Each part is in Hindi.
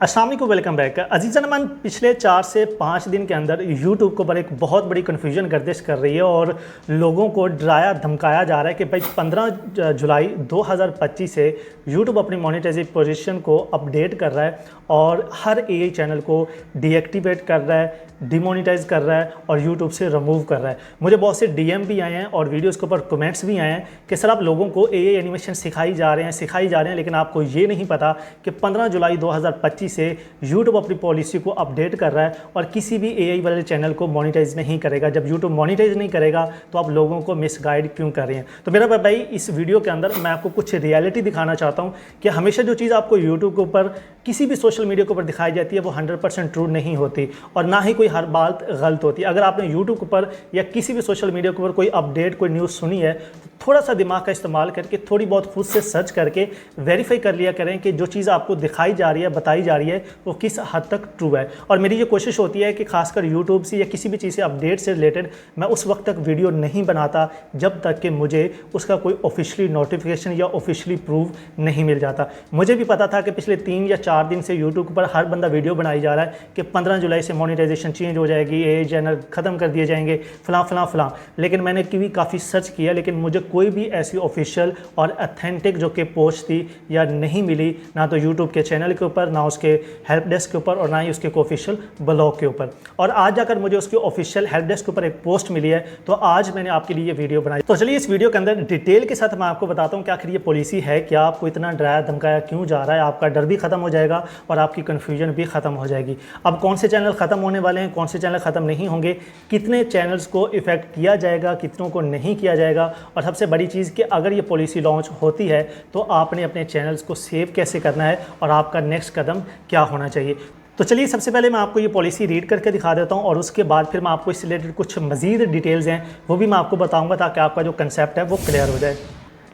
अस्सलाम वालेकुम, वेलकम बैक। अजीज़ अमान, पिछले 4 से 5 दिन के अंदर यूट्यूब को एक बहुत बड़ी कन्फ्यूजन गर्दिश कर रही है और लोगों को डराया धमकाया जा रहा है कि भाई 15 जुलाई 2025 से यूट्यूब अपनी मोनेटाइजेशन पोजीशन को अपडेट कर रहा है और हर एआई चैनल को डीएक्टिवेट कर रहा है, डिमोनेटाइज कर रहा है और यूट्यूब से रिमूव कर रहा है। मुझे बहुत से डीएम भी आए हैं और वीडियोस के ऊपर कमेंट्स भी आए हैं कि सर आप लोगों को एआई एनिमेशन सिखाई जा रहे हैं, लेकिन आपको ये नहीं पता कि 15 जुलाई 2025 से यूट्यूब अपनी पॉलिसी को अपडेट कर रहा है और किसी भी एआई वाले चैनल को मोनेटाइज नहीं करेगा। जब यूट्यूब मोनेटाइज नहीं करेगा तो आप लोगों को मिसगाइड क्यों कर रहे हैं? तो मेरा भाई, इस वीडियो के अंदर मैं आपको कुछ रियलिटी दिखाना चाहता हूँ कि हमेशा जो चीज़ आपको यूट्यूब के ऊपर किसी भी सोशल मीडिया के ऊपर दिखाई जाती है वो 100% ट्रू नहीं होती और ना ही कोई हर बात गलत होती है। अगर आपने यूट्यूब के ऊपर या किसी भी सोशल मीडिया के ऊपर कोई अपडेट, कोई न्यूज़ सुनी है तो थोड़ा सा दिमाग का इस्तेमाल करके थोड़ी बहुत खुद से सर्च करके वेरीफाई कर लिया करें कि जो चीज़ आपको दिखाई जा रही है, बताई जा रही है, वो किस हद तक ट्रू है। और मेरी ये कोशिश होती है कि खासकर यूट्यूब से या किसी भी चीज़ से अपडेट से रिलेटेड मैं उस वक्त तक वीडियो नहीं बनाता जब तक कि मुझे उसका कोई ऑफिशियली नोटिफिकेशन या ऑफिशियली प्रूफ नहीं मिल जाता। मुझे भी पता था कि पिछले 3 या 4 दिन से यूट्यूब पर हर बंदा वीडियो बनाई जा रहा है कि 15 जुलाई से मोनेटाइजेशन चेंज हो जाएगी, एआई चैनल ख़त्म कर दिए जाएंगे, फलां। लेकिन मैंने काफ़ी सर्च किया लेकिन मुझे कोई भी ऐसी ऑफिशियल और अथेंटिक जो कि पोस्ट थी या नहीं मिली, ना तो यूट्यूब के चैनल के ऊपर, ना उसके हेल्प डेस्क के ऊपर और ना ही उसके ऑफिशियल ब्लॉग के ऊपर। और आज जाकर मुझे उसके ऑफिशियल हेल्प डेस्क के ऊपर एक पोस्ट मिली है, तो आज मैंने आपके लिए ये वीडियो बनाई। तो चलिए इस वीडियो के अंदर डिटेल के साथ मैं आपको बताता हूँ कि आखिर ये पॉलिसी है क्या, आपको इतना डराया धमकाया क्यों जा रहा है। आपका डर भी खत्म हो जाएगा और आपकी कन्फ्यूजन भी खत्म हो जाएगी। अब कौन से चैनल ख़त्म होने वाले हैं, कौन से चैनल ख़त्म नहीं होंगे, कितने चैनल्स को इफेक्ट किया जाएगा, कितनों को नहीं किया जाएगा, और सबसे बड़ी चीज़ कि अगर ये पॉलिसी लॉन्च होती है तो आपने अपने चैनल्स को सेव कैसे करना है और आपका नेक्स्ट कदम क्या होना चाहिए। तो चलिए सबसे पहले मैं आपको ये पॉलिसी रीड करके दिखा देता हूँ और उसके बाद फिर मैं आपको इससे रिलेटेड कुछ मज़ीद डिटेल्स हैं वो भी मैं आपको बताऊँगा ताकि आपका जो कंसेप्ट है वो क्लियर हो जाए।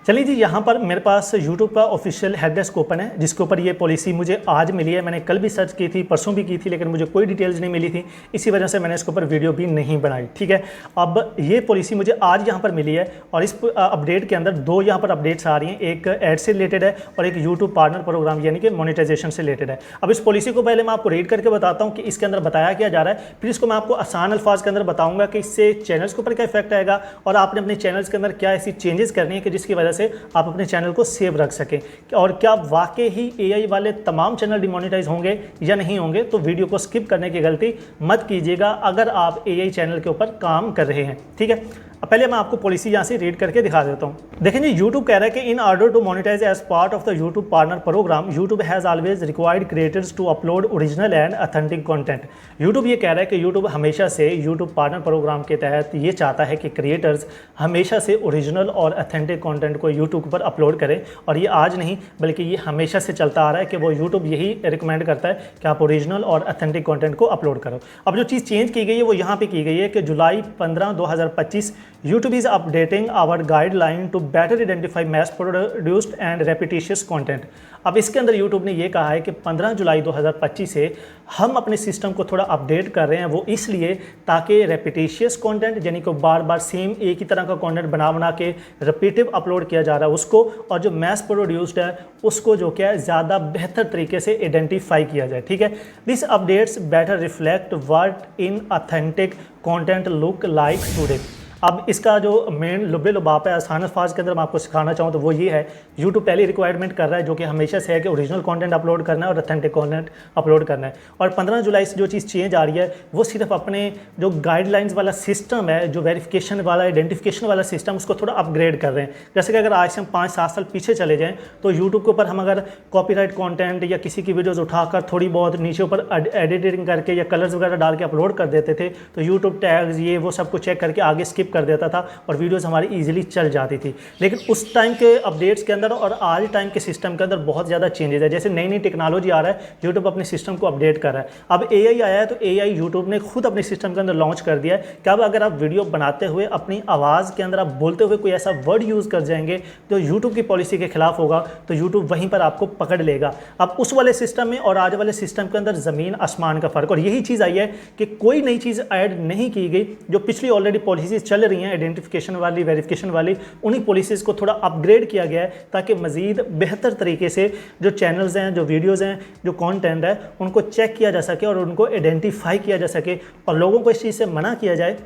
चलिए जी, यहाँ पर मेरे पास यूट्यूब का ऑफिशियल हेल्प डेस्क ओपन है जिसके ऊपर ये पॉलिसी मुझे आज मिली है। मैंने कल भी सर्च की थी, परसों भी की थी, लेकिन मुझे कोई डिटेल्स नहीं मिली थी, इसी वजह से मैंने इसके ऊपर वीडियो भी नहीं बनाई। ठीक है, अब ये पॉलिसी मुझे आज यहाँ पर मिली है और इस अपडेट के अंदर 2 यहाँ पर अपडेट्स आ रही हैं, एक एड से रिलेटेड है और एक यूट्यूब पार्टनर प्रोग्राम यानी कि मोनेटाइजेशन से रिलेटेड है। अब इस पॉलिसी को पहले मैं आपको रीड करके बताता हूँ कि इसके अंदर बताया क्या जा रहा है, फिर इसको मैं आपको आसान अल्फाज के अंदर बताऊँगा कि इससे चैनल्स के ऊपर क्या इफेक्ट आएगा और आपने अपने चैनल्स के अंदर क्या ऐसी चेंजेस करनी है कि जिसकी वजह से आप अपने चैनल को सेव रख सकें, और क्या वाकई ही एआई वाले तमाम चैनल डिमोनेटाइज होंगे या नहीं होंगे। तो वीडियो को स्किप करने की गलती मत कीजिएगा अगर आप एआई चैनल के ऊपर काम कर रहे हैं। ठीक है, पहले मैं आपको पॉलिसी यहाँ से रीड करके दिखा देता हूँ। देखें जी, यूट्यूब कह रहा है कि in order to monetize as part of the YouTube partner program YouTube has always required creators to upload original and authentic content. YouTube ये कह रहा है कि यूट्यूब हमेशा से यूट्यूब पार्टनर प्रोग्राम के तहत ये चाहता है कि क्रिएटर्स हमेशा से ओरिजिनल और ऑथेंटिक कंटेंट को यूट्यूब पर अपलोड करें, और ये आज नहीं बल्कि ये हमेशा से चलता आ रहा है कि वो यूट्यूब यही रिकमेंड करता है कि आप ओरिजिनल और ऑथेंटिक कंटेंट को अपलोड करो। अब जो चीज़ चेंज की गई है वो यहाँ पे की गई है कि July 15, 2025 YouTube is updating our guideline to better identify mass produced and repetitious content. अब इसके अंदर यूट्यूब ने ये कहा है कि 15 जुलाई 2025 से हम अपने सिस्टम को थोड़ा अपडेट कर रहे हैं, वो इसलिए ताकि रेपिटिशियस कंटेंट यानी कि बार बार सेम एक ही तरह का कंटेंट बना के रिपीटिव अपलोड किया जा रहा है उसको, और जो मैस प्रोड्यूस्ड है उसको जो क्या है ज़्यादा बेहतर तरीके से आइडेंटिफाई किया जाए। ठीक है, this updates better reflect what in authentic content look like today. अब इसका जो मेन लुब्बे लुबाप है आसान अल्फाज के अंदर मैं आपको सिखाना चाहूँ तो वो ये है, यूट्यूब पहली रिक्वायरमेंट कर रहा है जो कि हमेशा से है कि ओरिजिनल कंटेंट अपलोड करना है और ऑथेंटिक कंटेंट अपलोड करना है। और 15 जुलाई से जो चीज़ चेंज आ रही है वो सिर्फ अपने जो गाइडलाइंस वाला सिस्टम है, जो वेरिफिकेशन वाला आइडेंटिफिकेशन वाला सिस्टम, उसको थोड़ा अपग्रेड कर रहे हैं। जैसे कि अगर आज से हम 5-7 साल पीछे चले जाएँ तो यूट्यूब के ऊपर हम अगर कॉपीराइट कंटेंट या किसी की वीडियोज़ उठाकर थोड़ी बहुत नीचे ऊपर एडिटिंग करके या कलर्स वगैरह डाल के अपलोड कर देते थे तो यूट्यूब टैग्स ये वो सब कुछ चेक करके आगे स्किप कर देता था और वीडियोस हमारी इजीली चल जाती थी। लेकिन उस टाइम के अपडेट्स के अंदर और आज टाइम के सिस्टम के अंदर बहुत ज़्यादा चेंजेस है। जैसे नई नई टेक्नोलॉजी आ रहा है, यूट्यूब अपने सिस्टम को अपडेट कर रहा है। अब एआई आया है तो एआई यूट्यूब ने खुद अपने सिस्टम के अंदर लॉन्च कर दिया है कि अब अगर आप वीडियो बनाते हुए अपनी आवाज़ के अंदर आप बोलते हुए कोई ऐसा वर्ड यूज़ कर जाएंगे जो यूट्यूब की पॉलिसी के खिलाफ होगा तो यूट्यूब वहीं पर आपको पकड़ लेगा। अब उस वाले सिस्टम में और आज वाले सिस्टम के अंदर ज़मीन आसमान का फ़र्क, और यही चीज़ आई है कि कोई नई चीज़ ऐड नहीं की गई, जो पिछली ऑलरेडी पॉलिसीज चल चल रही हैं आइडेंटिफिकेशन वाली, वेरिफिकेशन वाली, उन्हीं पॉलिसीज़ को थोड़ा अपग्रेड किया गया है ताकि मज़ीद बेहतर तरीके से जो चैनल्स हैं, जो वीडियोज़ हैं, जो कंटेंट है, उनको चेक किया जा सके और उनको आइडेंटिफाई किया जा सके और लोगों को इस चीज़ से मना किया जाए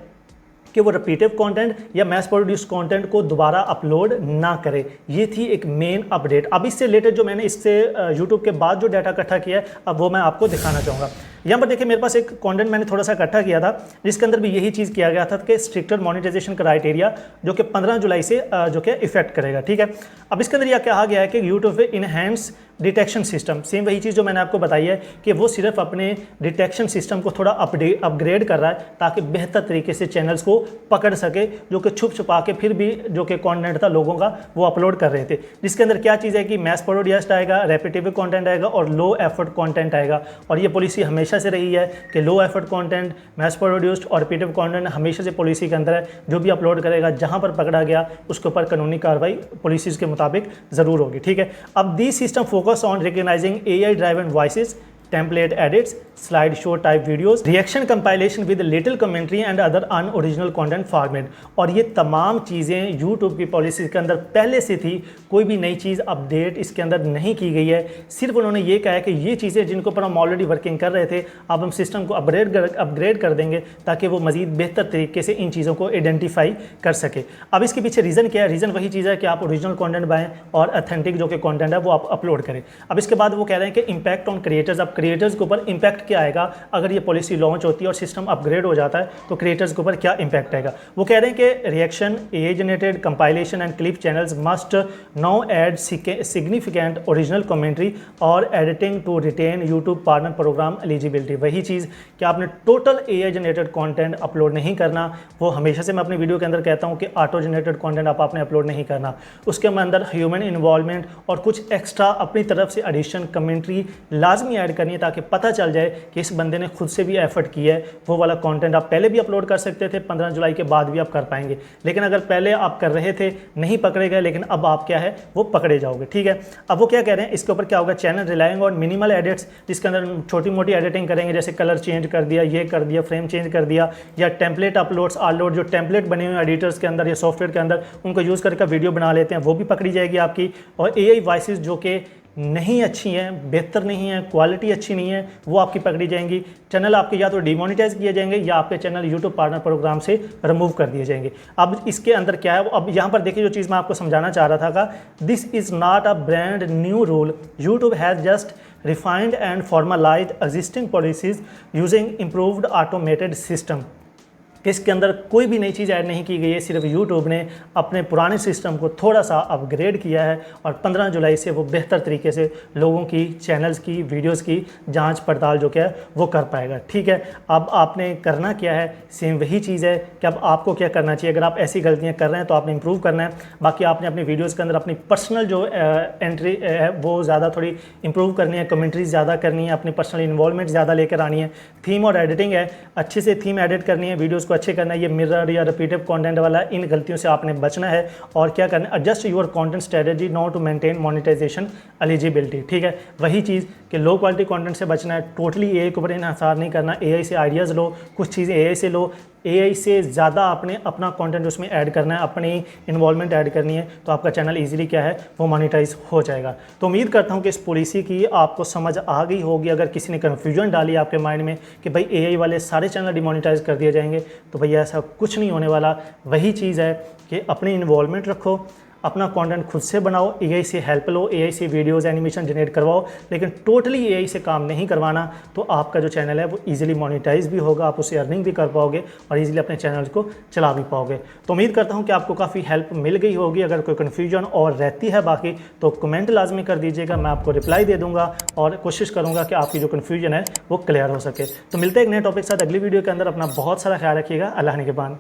कि वो रिपीटिव कंटेंट या मैस प्रोड्यूस कंटेंट को दोबारा अपलोड ना करें। ये थी एक मेन अपडेट। अब इससे रिलेटेड जो मैंने इससे यूट्यूब के बाद जो डाटा इकट्ठा किया है, अब वो मैं आपको दिखाना चाहूँगा। यहाँ पर देखिए मेरे पास एक कंटेंट मैंने थोड़ा सा इकट्ठा किया था जिसके अंदर भी यही चीज़ किया गया था कि स्ट्रिक्टर मोनेटाइजेशन क्राइटेरिया जो कि 15 जुलाई से जो कि इफेक्ट करेगा। ठीक है, अब इसके अंदर यह कहा गया है कि यूट्यूब पे इनहेंस डिटेक्शन सिस्टम, सेम वही चीज़ जो मैंने आपको बताई है कि वो सिर्फ अपने डिटेक्शन सिस्टम को थोड़ा अपग्रेड कर रहा है ताकि बेहतर तरीके से चैनल्स को पकड़ सके जो कि छुप छुपा के फिर भी जो कि कंटेंट था लोगों का वो अपलोड कर रहे थे। जिसके अंदर क्या चीज़ है कि मैस प्रोड्यूस्ड आएगा, रेपिटेटिव कंटेंट आएगा और लो एफर्ट कंटेंट आएगा। और ये पॉलिसी हमेशा से रही है कि low effort content, mass produced और रिपीटिव कंटेंट हमेशा से पॉलिसी के अंदर है। जो भी अपलोड करेगा जहाँ पर पकड़ा गया उसके ऊपर कानूनी कार्रवाई पॉलिसीज़ के मुताबिक ज़रूर होगी। ठीक है, अब the system focus on recognizing AI driven voices, template edits, slideshow type videos, reaction compilation with little commentary and other unoriginal content format। और ये तमाम चीज़ें YouTube की पॉलिसी के अंदर पहले से थी, कोई भी नई चीज़ अपडेट इसके अंदर नहीं की गई है। सिर्फ उन्होंने ये कहा है कि ये चीज़ें जिनको पर हम ऑलरेडी वर्किंग कर रहे थे, अब हम सिस्टम को अपग्रेड कर देंगे ताकि वो मज़ीद बेहतर तरीके से इन चीज़ों को आइडेंटिफाई कर सके। अब इसके पीछे रीज़न क्या है? रीज़न वही चीज़ है कि आप ओरिजिनल कॉन्टेंट बनाएं और अथेंटिक जो कि कॉन्टेंट है वो आप अपलोड करें। अब इसके बाद वो कह रहे हैं कि इम्पैक्ट ऑन क्रिएटर्स, अब क्रिएटर्स के ऊपर इम्पैक्ट क्या आएगा अगर ये पॉलिसी लॉन्च होती है और सिस्टम अपग्रेड हो जाता है तो क्रिएटर्स के ऊपर क्या इम्पैक्ट आएगा। वो कह रहे हैं कि reaction, AI generated compilation and clip channels must now add significant original commentary और editing to retain YouTube partner program eligibility. वही चीज़ कि आपने total AI generated content upload नहीं करना। वो हमेशा से मैं अपनी वीडियो के अंदर कहता हूँ कि ऑटो जनरेटेड कंटेंट आपने अपलोड नहीं करना। उसके अंदर ह्यूमन इन्वॉल्वमेंट और कुछ एक्स्ट्रा अपनी तरफ से एडिशन कमेंट्री लाजमी ऐड करनी है ताकि पता चल जाए कि इस बंदे ने खुद से भी एफर्ट किया है। वो वाला कंटेंट आप पहले भी अपलोड कर सकते थे, 15 जुलाई के बाद भी आप कर पाएंगे, लेकिन अगर पहले आप कर रहे थे नहीं पकड़े गए, लेकिन अब आप क्या है वो पकड़े जाओगे। ठीक है, अब वो क्या कह रहे हैं इसके ऊपर क्या होगा, channel relying on minimal edits, जिसके अंदर छोटी मोटी एडिटिंग करेंगे, जैसे कलर चेंज कर दिया, ये कर दिया, फ्रेम चेंज कर दिया, या टेम्पलेट अपलोड्स आलोड, जो टेम्पलेट बने हुए एडिटर्स के अंदर या सॉफ्टवेयर के अंदर उनको यूज़ करके वीडियो बना लेते हैं, वो भी पकड़ी जाएगी आपकी। और AI वॉइसेस जो कि नहीं अच्छी हैं, बेहतर नहीं है, क्वालिटी अच्छी नहीं है, वो आपकी पकड़ी जाएंगी। चैनल आपके या तो डिमोनेटाइज किए जाएंगे या आपके चैनल यूट्यूब पार्टनर प्रोग्राम से रिमूव कर दिए जाएंगे। अब इसके अंदर क्या है, अब यहाँ पर देखिए जो चीज़ मैं आपको समझाना चाह रहा था, this is not a brand new rule, YouTube has just refined and formalized existing policies using improved automated system। इसके अंदर कोई भी नई चीज़ ऐड नहीं की गई है, सिर्फ यूट्यूब ने अपने पुराने सिस्टम को थोड़ा सा अपग्रेड किया है और 15 जुलाई से वो बेहतर तरीके से लोगों की चैनल्स की वीडियोस की जांच पड़ताल जो क्या है वो कर पाएगा। ठीक है, अब आपने करना क्या है, सेम वही चीज़ है कि अब आपको क्या करना चाहिए। अगर आप ऐसी गलतियाँ कर रहे हैं तो आपने इंप्रूव करना है। बाकी आपने अपनी वीडियोज़ के अंदर अपनी पर्सनल जो एंट्री है वो ज़्यादा थोड़ी इंप्रूव करनी है, कमेंट्रीज ज़्यादा करनी है, अपनी पर्सनल इन्वॉल्वमेंट ज़्यादा लेकर आनी है। थीम और एडिटिंग है, अच्छे से थीम एडिट करनी है, वीडियोज़ को अच्छे करना है। ये मिरर या रिपीटिव कंटेंट वाला, इन गलतियों से आपने बचना है। और क्या करना है, adjust your content strategy now to maintain monetization eligibility. ठीक है, वही चीज़ कि लो क्वालिटी कंटेंट से बचना है, टोटली AI के ऊपर इन्हिसार नहीं करना। AI से आइडियाज़ लो, कुछ चीज़ें AI से लो, AI से ज़्यादा आपने अपना कंटेंट उसमें ऐड करना है, अपनी इन्वॉल्वमेंट ऐड करनी है, तो आपका चैनल इजीली क्या है वो मोनेटाइज हो जाएगा। तो उम्मीद करता हूँ कि इस पॉलिसी की आपको समझ आ गई होगी। अगर किसी ने कन्फ्यूजन डाली आपके माइंड में कि भाई AI वाले सारे चैनल डिमोनेटाइज कर दिए जाएंगे, तो भैया ऐसा कुछ नहीं होने वाला। वही चीज़ है कि अपनी इन्वॉल्वमेंट रखो, अपना कंटेंट खुद से बनाओ, AI से हेल्प लो, AI से वीडियोस एनिमेशन जनरेट करवाओ, लेकिन टोटली AI से काम नहीं करवाना। तो आपका जो चैनल है वो इजीली मोनेटाइज भी होगा, आप उससे अर्निंग भी कर पाओगे और इजीली अपने चैनल को चला भी पाओगे। तो उम्मीद करता हूँ कि आपको काफ़ी हेल्प मिल गई होगी। अगर कोई कन्फ्यूजन और रहती है बाकी तो कमेंट लाजमी कर दीजिएगा, मैं आपको रिप्लाई दे दूँगा और कोशिश करूँगा कि आपकी जो कन्फ्यूजन है वो क्लियर हो सके। तो मिलते हैं एक नए टॉपिक के साथ अगली वीडियो के अंदर। अपना बहुत सारा ख्याल रखिएगा। अल्लाह निगहबान।